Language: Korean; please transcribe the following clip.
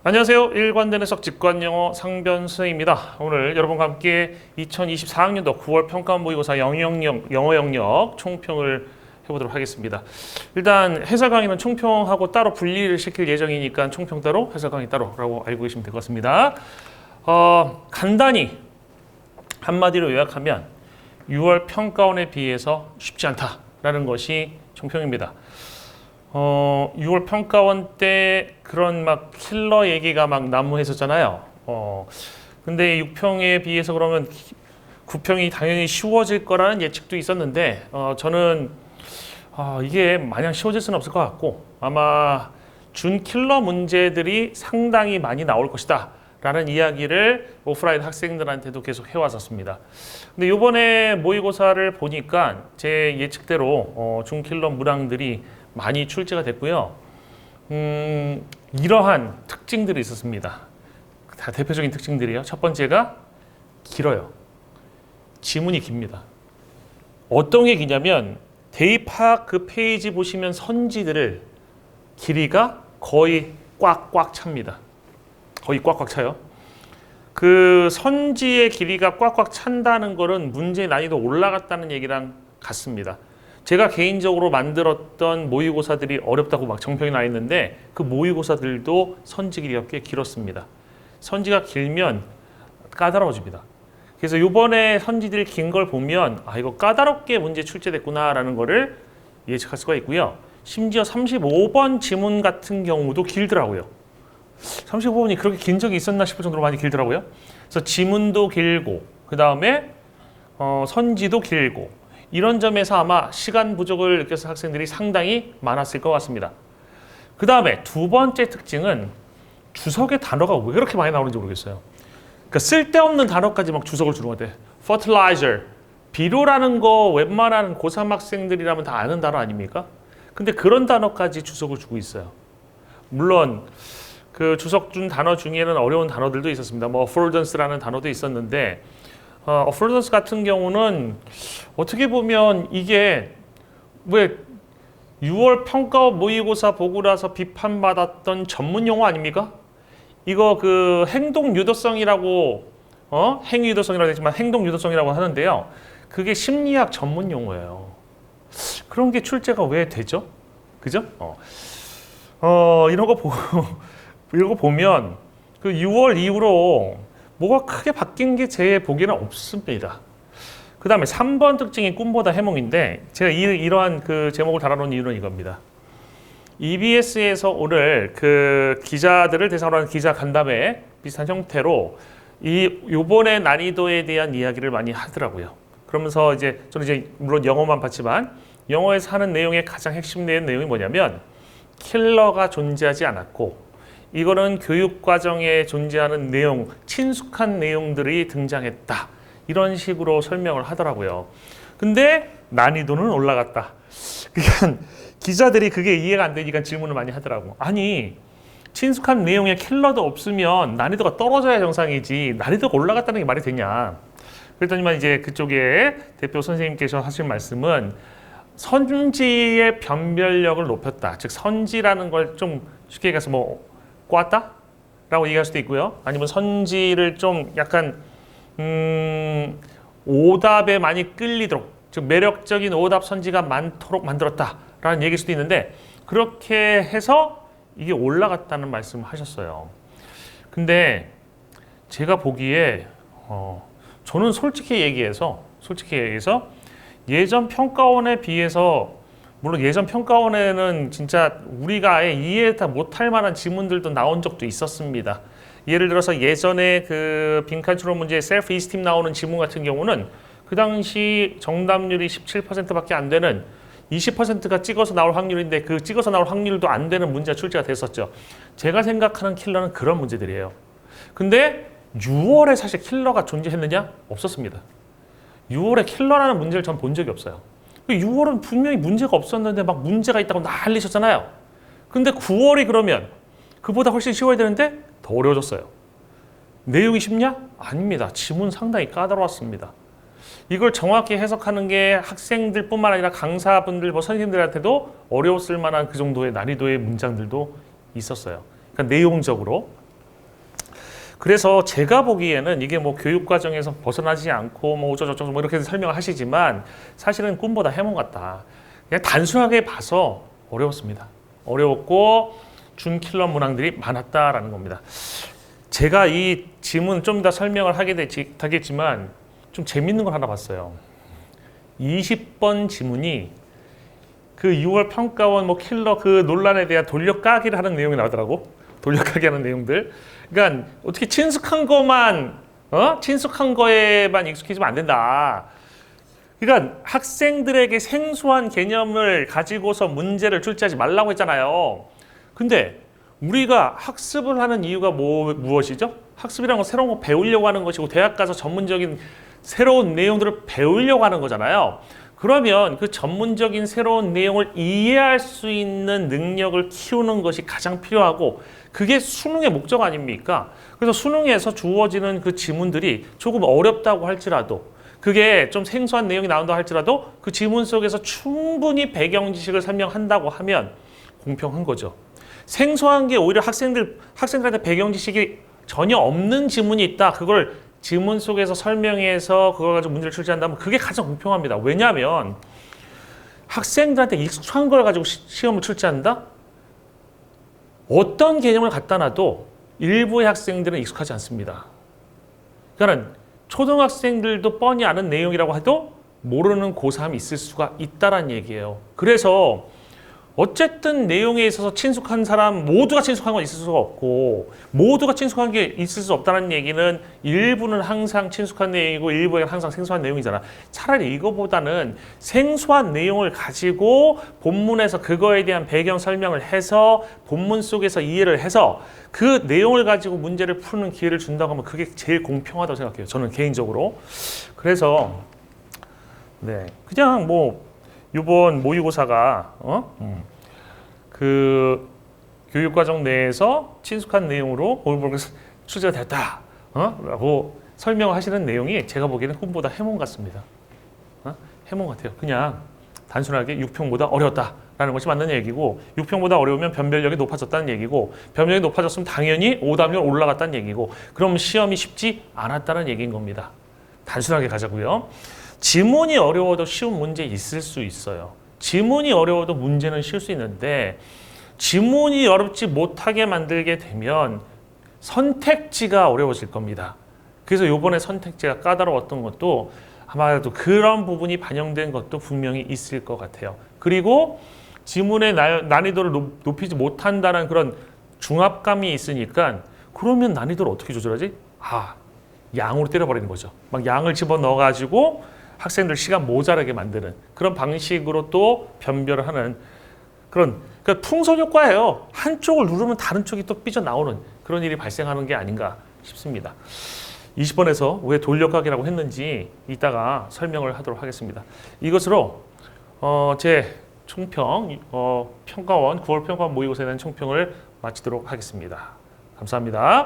안녕하세요. 일관된 해석 직관영어 상변수입니다. 오늘 여러분과 함께 2024학년도 9월 평가 모의고사 영어 영역 총평을 해보도록 하겠습니다. 일단 해설 강의는 총평하고 따로 분리를 시킬 예정이니까 총평 따로, 해설 강의 따로라고 알고 계시면 될 것 같습니다. 간단히 한마디로 요약하면 6월 평가원에 비해서 쉽지 않다라는 것이 총평입니다. 6월 평가원 때 그런 막 킬러 얘기가 막 난무했었잖아요. 근데 6평에 비해서 그러면 9평이 당연히 쉬워질 거라는 예측도 있었는데, 저는 이게 마냥 쉬워질 수는 없을 것 같고, 아마 준 킬러 문제들이 상당히 많이 나올 것이다 라는 이야기를 오프라인 학생들한테도 계속 해왔었습니다. 근데 이번에 모의고사를 보니까 제 예측대로 준 킬러 문항들이 많이 출제가 됐고요. 이러한 특징들이 있었습니다. 다 대표적인 특징들이에요. 첫 번째가 길어요. 지문이 깁니다. 어떤 게 기냐면 대입학 그 페이지 보시면 선지들을 길이가 거의 꽉꽉 찹니다. 거의 꽉꽉 차요. 그 선지의 길이가 꽉꽉 찬다는 거는 문제 난이도 올라갔다는 얘기랑 같습니다. 제가 개인적으로 만들었던 모의고사들이 어렵다고 막 정평이 나 있는데 그 모의고사들도 선지 길이가 꽤 길었습니다. 선지가 길면 까다로워집니다. 그래서 이번에 선지들이 긴 걸 보면 이거 까다롭게 문제 출제됐구나라는 거를 예측할 수가 있고요. 심지어 35번 지문 같은 경우도 길더라고요. 35번이 그렇게 긴 적이 있었나 싶을 정도로 많이 길더라고요. 그래서 지문도 길고 그 다음에 선지도 길고 이런 점에서 아마 시간 부족을 느껴서 학생들이 상당히 많았을 것 같습니다. 그 다음에 두 번째 특징은 주석의 단어가 왜 그렇게 많이 나오는지 모르겠어요. 그러니까 쓸데없는 단어까지 막 주석을 주는 것 같아요. fertilizer, 비료라는 거 웬만한 고3 학생들이라면 다 아는 단어 아닙니까? 근데 그런 단어까지 주석을 주고 있어요. 물론 그 주석 준 단어 중에는 어려운 단어들도 있었습니다. 뭐 affordance라는 단어도 있었는데 affordance 같은 경우는 어떻게 보면 이게 왜 6월 평가 모의고사 보고 나서 비판받았던 전문 용어 아닙니까? 이거 그 행동 유도성이라고 행위 유도성이라고 했지만 행동 유도성이라고 하는데요. 그게 심리학 전문 용어예요. 그런 게 출제가 왜 되죠? 그죠? 이런 거 보면 그 6월 이후로 뭐가 크게 바뀐 게 제 보기에는 없습니다. 그 다음에 3번 특징이 꿈보다 해몽인데 제가 이러한 그 제목을 달아놓은 이유는 이겁니다. EBS에서 오늘 그 기자들을 대상으로 하는 기자 간담회 비슷한 형태로 요번에 난이도에 대한 이야기를 많이 하더라고요. 그러면서 저는 물론 영어만 봤지만 영어에서 하는 내용의 가장 핵심 내용이 뭐냐면 킬러가 존재하지 않았고 이거는 교육과정에 존재하는 내용, 친숙한 내용들이 등장했다. 이런 식으로 설명을 하더라고요. 근데 난이도는 올라갔다. 그러니까 기자들이 그게 이해가 안 되니까 질문을 많이 하더라고. 아니, 친숙한 내용에 킬러도 없으면 난이도가 떨어져야 정상이지 난이도가 올라갔다는 게 말이 되냐. 그랬더니만 그쪽에 대표 선생님께서 하신 말씀은 선지의 변별력을 높였다. 즉 선지라는 걸 좀 쉽게 얘기해서 꽈다? 라고 얘기할 수도 있고요. 아니면 선지를 좀 약간 오답에 많이 끌리도록 즉 매력적인 오답 선지가 많도록 만들었다 라는 얘기일 수도 있는데 그렇게 해서 이게 올라갔다는 말씀을 하셨어요. 근데 제가 보기에 저는 솔직히 얘기해서 예전 평가원에 비해서 물론 예전 평가원에는 진짜 우리가 아예 이해 다 못할 만한 지문들도 나온 적도 있었습니다. 예를 들어서 예전에 그 빈칸 추론 문제 셀프 이스팀 나오는 지문 같은 경우는 그 당시 정답률이 17%밖에 안 되는 20%가 찍어서 나올 확률인데 그 찍어서 나올 확률도 안 되는 문제가 출제가 됐었죠. 제가 생각하는 킬러는 그런 문제들이에요. 근데 6월에 사실 킬러가 존재했느냐? 없었습니다. 6월에 킬러라는 문제를 전 본 적이 없어요. 6월은 분명히 문제가 없었는데 막 문제가 있다고 난리쳤잖아요. 근데 9월이 그러면 그보다 훨씬 쉬워야 되는데 더 어려워졌어요. 내용이 쉽냐? 아닙니다. 지문 상당히 까다로웠습니다. 이걸 정확히 해석하는 게 학생들뿐만 아니라 강사분들, 선생님들한테도 어려웠을 만한 그 정도의 난이도의 문장들도 있었어요. 그러니까 내용적으로 그래서 제가 보기에는 이게 뭐 교육 과정에서 벗어나지 않고 뭐 어쩌고저쩌고 뭐 이렇게 설명을 하시지만 사실은 꿈보다 해몽 같다. 그냥 단순하게 봐서 어려웠습니다. 어려웠고 준킬러 문항들이 많았다라는 겁니다. 제가 이 지문 좀 더 설명을 하겠지만 좀 재밌는 걸 하나 봤어요. 20번 지문이 그 6월 평가원 뭐 킬러 그 논란에 대한 돌려까기를 하는 내용이 나오더라고. 돌려까기 하는 내용들. 그러니까 어떻게 친숙한 거만 친숙한 거에만 익숙해지면 안 된다. 그러니까 학생들에게 생소한 개념을 가지고서 문제를 출제하지 말라고 했잖아요. 근데 우리가 학습을 하는 이유가 무엇이죠? 학습이란 건 새로운 거 배우려고 하는 것이고 대학 가서 전문적인 새로운 내용들을 배우려고 하는 거잖아요. 그러면 그 전문적인 새로운 내용을 이해할 수 있는 능력을 키우는 것이 가장 필요하고 그게 수능의 목적 아닙니까? 그래서 수능에서 주어지는 그 지문들이 조금 어렵다고 할지라도 그게 좀 생소한 내용이 나온다고 할지라도 그 지문 속에서 충분히 배경 지식을 설명한다고 하면 공평한 거죠. 생소한 게 오히려 학생들한테 배경 지식이 전혀 없는 지문이 있다. 그걸 지문 속에서 설명해서 그걸 가지고 문제를 출제한다면 그게 가장 공평합니다. 왜냐하면 학생들한테 익숙한 걸 가지고 시험을 출제한다? 어떤 개념을 갖다 놔도 일부의 학생들은 익숙하지 않습니다. 그러니까 초등학생들도 뻔히 아는 내용이라고 해도 모르는 고3이 있을 수가 있다는 얘기예요. 그래서 어쨌든 내용에 있어서 친숙한 사람 모두가 친숙한 건 있을 수가 없고 모두가 친숙한 게 있을 수 없다는 얘기는 일부는 항상 친숙한 내용이고 일부는 항상 생소한 내용이잖아. 차라리 이거보다는 생소한 내용을 가지고 본문에서 그거에 대한 배경 설명을 해서 본문 속에서 이해를 해서 그 내용을 가지고 문제를 푸는 기회를 준다고 하면 그게 제일 공평하다고 생각해요. 저는 개인적으로. 그래서 네, 그냥 뭐 이번 모의고사가 그 교육과정 내에서 친숙한 내용으로 출제가 됐다 라고 설명을 하시는 내용이 제가 보기에는 꿈보다 해몽 같습니다. 해몽 같아요. 그냥 단순하게 6평보다 어려웠다라는 것이 맞는 얘기고 6평보다 어려우면 변별력이 높아졌다는 얘기고 변별력이 높아졌으면 당연히 오답률 올라갔다는 얘기고 그럼 시험이 쉽지 않았다는 얘기인 겁니다. 단순하게 가자고요. 지문이 어려워도 쉬운 문제 있을 수 있어요. 지문이 어려워도 문제는 쉬울 수 있는데 지문이 어렵지 못하게 만들게 되면 선택지가 어려워질 겁니다. 그래서 이번에 선택지가 까다로웠던 것도 아마도 그런 부분이 반영된 것도 분명히 있을 것 같아요. 그리고 지문의 난이도를 높이지 못한다는 그런 중압감이 있으니까 그러면 난이도를 어떻게 조절하지? 양으로 때려버리는 거죠. 막 양을 집어넣어가지고 학생들 시간 모자라게 만드는 그런 방식으로 또 변별을 하는 그러니까 풍선 효과예요. 한쪽을 누르면 다른 쪽이 또 삐져나오는 그런 일이 발생하는 게 아닌가 싶습니다. 20번에서 왜 돌려가기라고 했는지 이따가 설명을 하도록 하겠습니다. 이것으로 제 총평, 평가원 9월 평가원 모의고사에 대한 총평을 마치도록 하겠습니다. 감사합니다.